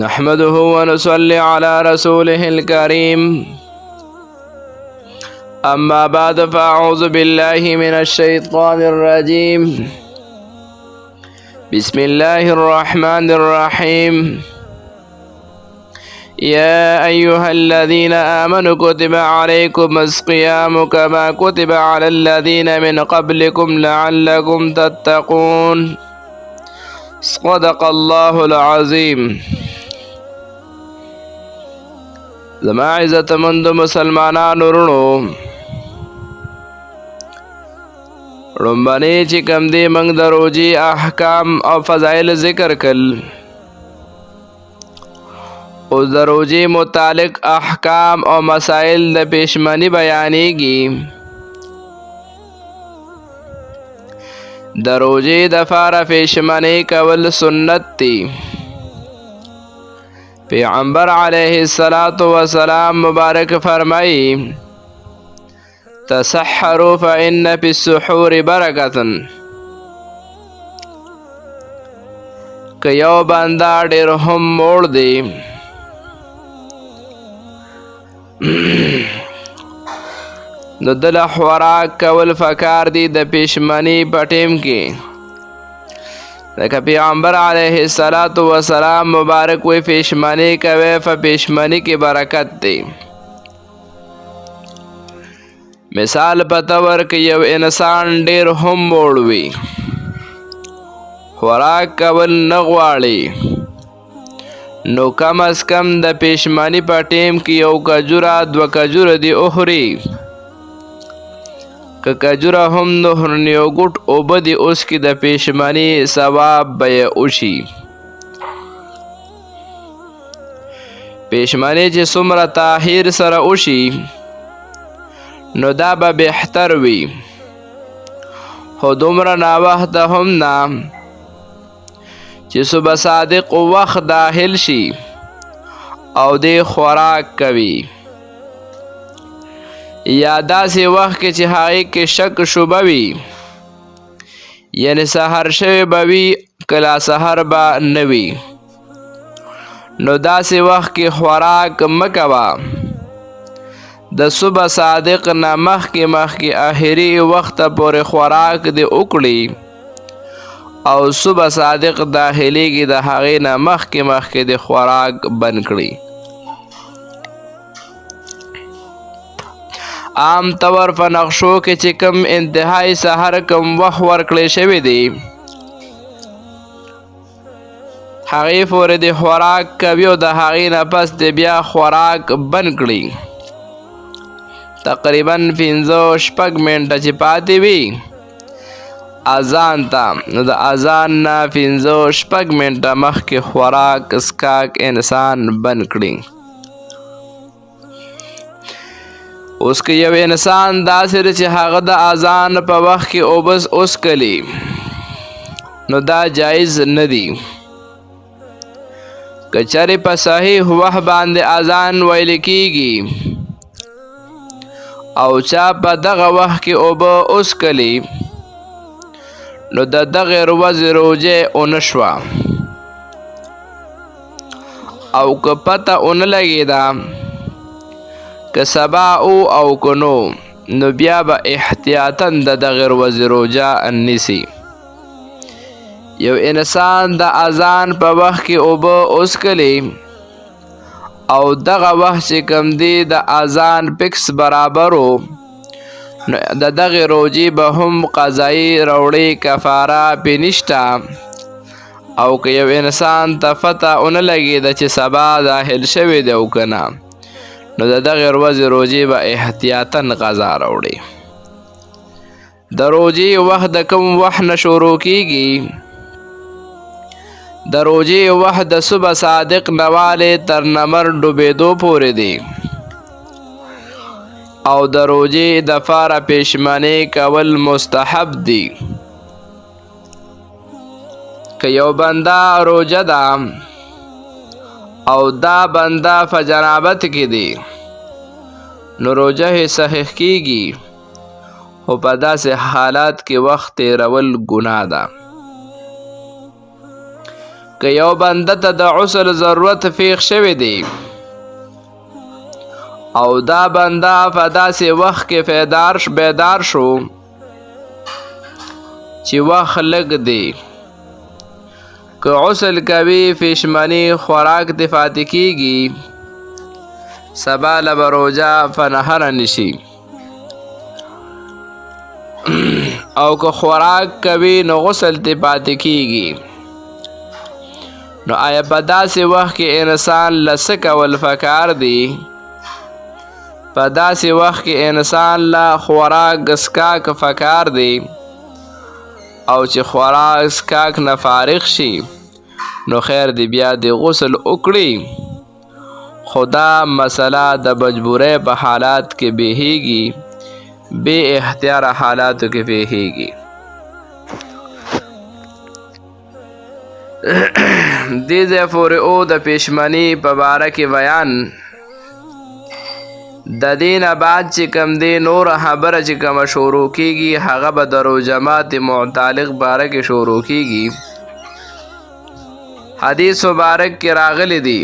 نحمده ونصلي على رسوله الكريم أما بعد فأعوذ بالله من الشيطان الرجيم بسم الله الرحمن الرحيم يا أيها الذين آمنوا كتب عليكم الصيام كما كتب على الذين من قبلكم لعلكم تتقون صدق الله العظيم. زما عزتمند مسلمانانو ورونو، لومبني چې کوم دی موږ د روژې احکام او فضایل ذکر کړل، اوس د روژې متعلق احکام او مسائل د پیشمنی بیانېږي. د روژې دپاره پیشمنی کول سنت دی. پیغمبر علیه السلام مبارک فرمایي تسحروا فإن في السحور برکة. که یو بنده ډېر هم موړ دی نو دله خوراک کول پکار دی د پیشمنی په ټیم کې. لکه پیغمبر علیه السلام مبارک وی پیشمنی کوي، په پیشمنی کې برکت دی. مثال په طور کې یو انسان ډېر هم موړ وي، خوراک کول نه غواړي، نو کم از کم د پیشمنی په ټیم کې یو کجوره دوه کجوره دی اخوري. که کجوره هم نه خوري نو یو ګوټ اوبه دي اوسکي، د پیشمنی ثواب به یې وشي. پیشمنی چې څومره تاخیر سره وشي نو دا به بهتر وي، خو دومره ناوخته هم نه چې صبح صادق وخت داخل شي او دی خوراک کوي، یا داسې وخت کې چې هغې کې شک شبه وي، یعنې سحر شوی به وي که لا سحر به نه وي، نو داسې وخت کې خوراک مه کوه. د صبح صادق نه مخکې آخري وخت پورې خوراک دې وکړي، او صبح صادق داخلېږي د هغې نه مخکې د خوراک بند کړي. عام طور په نقشو کې چې کوم انتهایی سحر کوم وخت ورکړی شوی دی هغې پورې د خوراک کوي، او د هغې نه پس د بیا خوراک بند کړي. تقریبا 5-6 منټه چې پاتې وي اذان ته، نو د اذان نه 5-6 منټه مخکې خوراک اسکاک انسان بند کړي. اوس که یو انسان داسې دی چې هغه د اذان په وخت کې اوبه وڅښلي نو دا جایز نه دی. که چېرې په صحیح وخت باندې اذان ویل کېږي او چا په دغه وخت کې اوبه وڅښلي نو د دغې ورځې روژه ونه شوه، او که پته ونه لګېده که سبا او که نو بیا به احتیاطاً د دغې ورځې روژه نیسي. یو انسان د اذان په وخت کې اوبه وڅښلي او دغه وخت چې کوم دی د اذان فکس برابر و، نو د دغې روژې به هم قضایي راوړي، کفاره پې نشته. او که یو انسان ته پته ونه لګېده چې سبا داخل شوی دی او که نه، نو د دغې ورځې روژې به احتیاطاً قضا راوړي. د روژې وخت د کوم وخت نه شروع کېږي؟ د روژې وخت د صبح صادق نه والې تر نمر ډوبېدو پورې دی، او د روژې دپاره پیشمنی کول مستحب دی. که یو بنده روژه ده او دا بنده په جنابت کې دی نو روژه یې صحیح کېږي، خو په داسې حالات کې وخت تېرول ګناه ده. که یو بنده ته د غسل ضرورت پیښ شوی دی او دا بنده په داسې وخت کې بیدار شو چې وخت لږ دی، که غسل کوي پېشمني خوراک دې پاتې کېږي، سبا له به روژه په نهره نشي. او که خوراک کوي نو غسل دې پاتې کېږي. نو آیا په داسې وخت کې انسان له څه کول پکار دی؟ په داسې وخت کې انسان له خوراک څښاک پکار دی، او چې خوراک څښاک نه فارغ شي نو خیر دی بیا د غسل وکړي. خو دا مسله د مجبورۍ په حالات کې بیهیږي، بې اختیاره حالاتو کې بیهیږي. دې ځای پورې او د پېشمني په باره کې بیان. د دې نه بعد چې کوم دی نوره خبره چې کومه شروع کېږي هغه به د روژه ماتي متعلق باره کې شروع کېږي. حدیث مبارک کې راغلی دی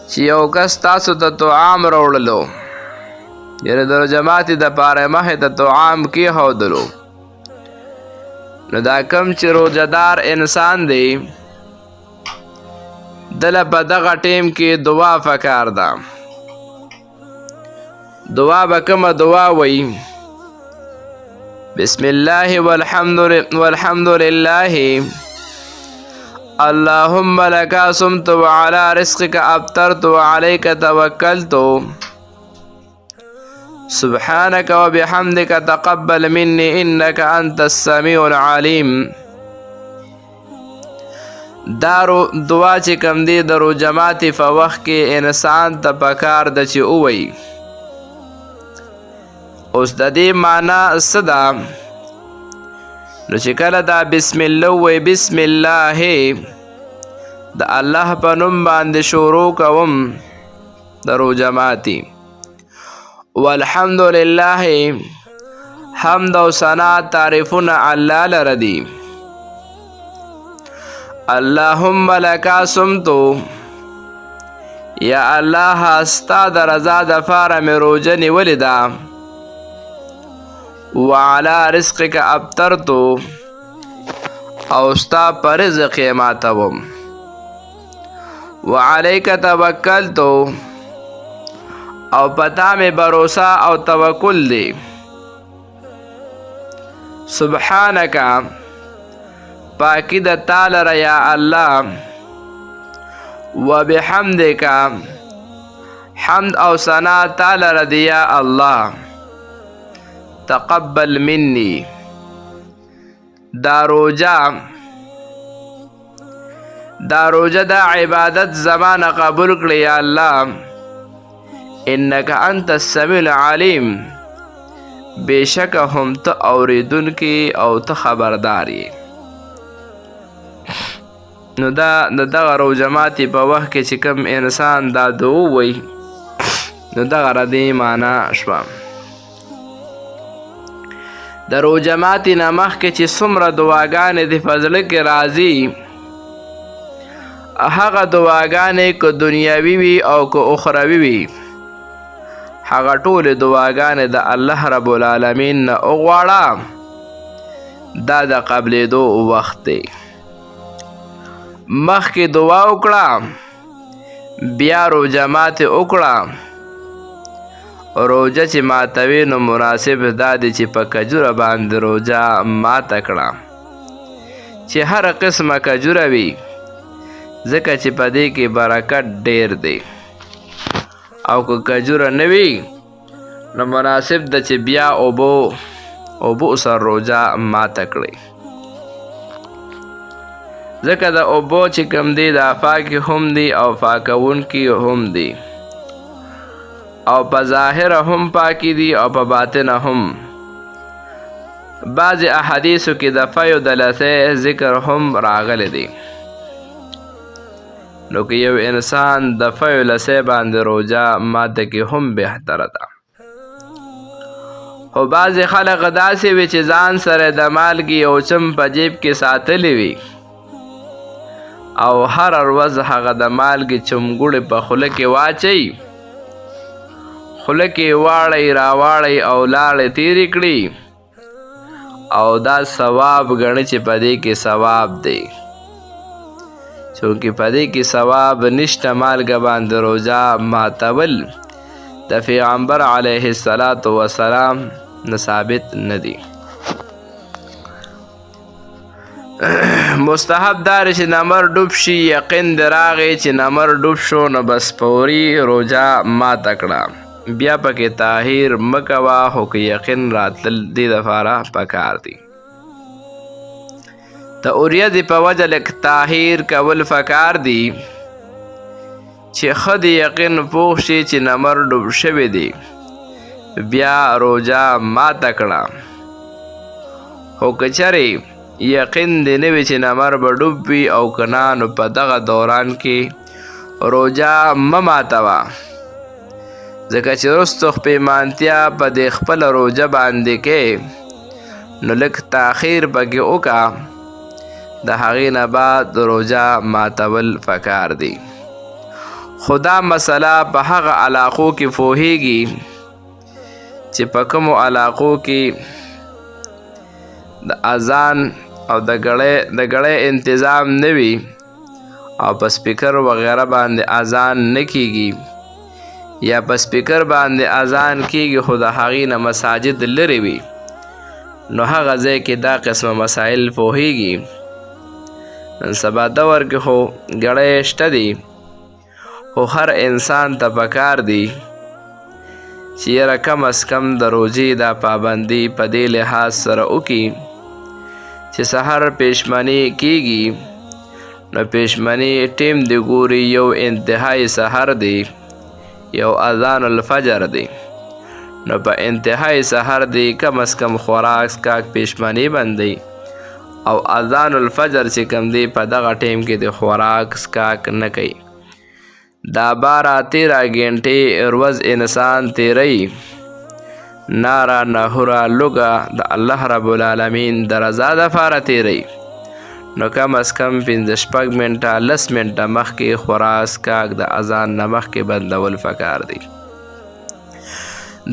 چې یو کس تاسو ته طعام راوړلو، یعنې د روژه ماتي دپاره یې مخې ته طعام کېښودلو، نو دا کم چې روژهدار انسان دی دله په دغه ټیم کې دعا پکار ده. دعا به کومه دعا وایي؟ بسم الله والحمد لله اللهم لك صمت وعلى رزقك افطرت وعليك توكلت سبحانك وبحمدك تقبل مني انك انت السميع العليم. دا دعا چې کوم دی د روژه ماتي په وخت کې انسان ته پکار ده چې ووایي. اوس د دې معنا څه ده؟ نو چې کله دا بسم الله ووایي، بسم الله د الله په نوم باندې شروع کوم د روژه ماتي. والحمد لله حمد او ثنا تعریفونه الله لره دي. اللهم لك صمت، یا الله ستا د رضا دپاره مې روژه نیولې ده. وعلى رزقك افطرت، او ستا په رزق یې ماتوم. وعليك توکلت، او پتا مې بروسه او توکل دی. سبحانك، پاکی د تعالی را یا الله. وبحمدک، حمد او ثنا تعالی را دی یا الله. تقبل مني، دا روژه دا عبادت زمانه قبول کړي یا الله. انک انت السمیع العلیم، بېشکه هم ته اورېدونکی او ته خبردار یې. نو دا د دغه روژه ماتي په وخت کې چې کوم انسان دا دعا ووایي نو دغه د دې معنا شوه. د روژه ماتي نه مخکې چې څومره دعاګانې د په زړه کې راځي، هغه دعاګانې که دنیاوي وي او که اخروي وي، هغه ټولې دعاګانې د الله رب العالمین نه وغواړه. دا د قبلېدو وخت دی. مخکې دعا وکړه، بیا روژه ماتې وکړه. روژه چې ماتوي نو مناسب دا دی چې په کجوره باندې روژه ماته کړه، چې هر قسمه کجوره وي، ځکه چې په دې کې برکت ډیر دی. او که کجوره نه وي نو مناسب ده چې بیا اوبو سره روژه ماته کړئ، ځکه د اوبو چې کوم دی دا پاکې هم دي او پاکونکي هم دي، او په ظاهره هم پاکی دي او په باطنه هم. بعضې احادیثو کې د فیو د لثې ذکر هم راغلی دی. نو که یو انسان د فیو لثې باندې روژه ماته کې هم بهتره ده. خو بعضې خلک داسې وي چې ځان سره د مالګې یو چم په جیب کې ساتلی وي، او هر ورځ هغه د مالګې چمګوړې په خوله کې واچئ، خوله کې واړئ راواړئ او لاړې تېرې کړي، او دا ثواب ګڼي چې په دې کې ثواب دی. چونکې په دې کې ثواب نشته مالګه باندې روژه ماتول د پیغمبر علیه السلام نه ثابت نه دی. مستحب دار چې نمر ډوب شي، یقین دې راغی چې نمر ډوب شو نو بس فوري روژه ماته کړه، بیا پکې تاخیر مه کوه، خو که یقین راتلل دې دپاره پکار دی. د اوریځې په وجه لږ تاخیر کول پکار دی چې ښه د یقین پوه شي چې نمر ډوب شوی دی، بیا روژه ماته کړه. خو که چرې یقین دې نه وي چې نمر به ډوب وي او که نه، نو په دغه دوران کې روژه مه ماتوه، ځکه چې وروستو پیمانتیا په دې خپله روژه باندې کې نو لږ تاخیر پکې وکړه، د هغې نه بعد روژه ماتول پکار دی. خو دا مسله په هغه علاقو کې پوهیږي چې په کومو علاقو کې د اذان او د ګړۍ انتظام نه وي او په سپیکر وغیره باندې اذان نه کیږي، یا په سپیکر باندې اذان کیږي خو د هغې نه مساجد لرې وي، نو هغه ځای کې دا قسمه مسایل پوهیږي. نن سبا دور کې خو ګړۍ شته دي، خو هر انسان ته پکار دی چې یاره کم از کم د روژې دا پابندي په دې لحاظ سره وکړي چې سحر پیشمني کیږي نو پیشمني ټیم دی ګوري یو انتهایی سحر دی، یو اذان الفجر دی، نو په انتهایی سحر دی کم از کم خوراک سکاک پیشمني بندي، او اذان الفجر چې کم دی په دغه ټیم کې د خوراک سکاک نه کوي. دا 12-13 ګنټې ورځ انسان تیری نارا نهورا لوګه د الله رب العالمین د رضا دپاره تیری، نو کم از کم 15-16 منټه 10 منټه مخکې خوراک سکاک د اذان نه مخکې بندول پکار دی.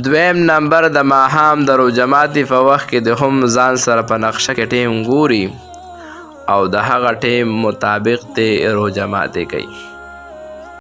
دویم نمبر د ماښام د روژه ماتي په وخت کې د هم ځان سره په نقشه کې ټیم ګوري او د هغه ټیم مطابق دې روژه ماتي کوي.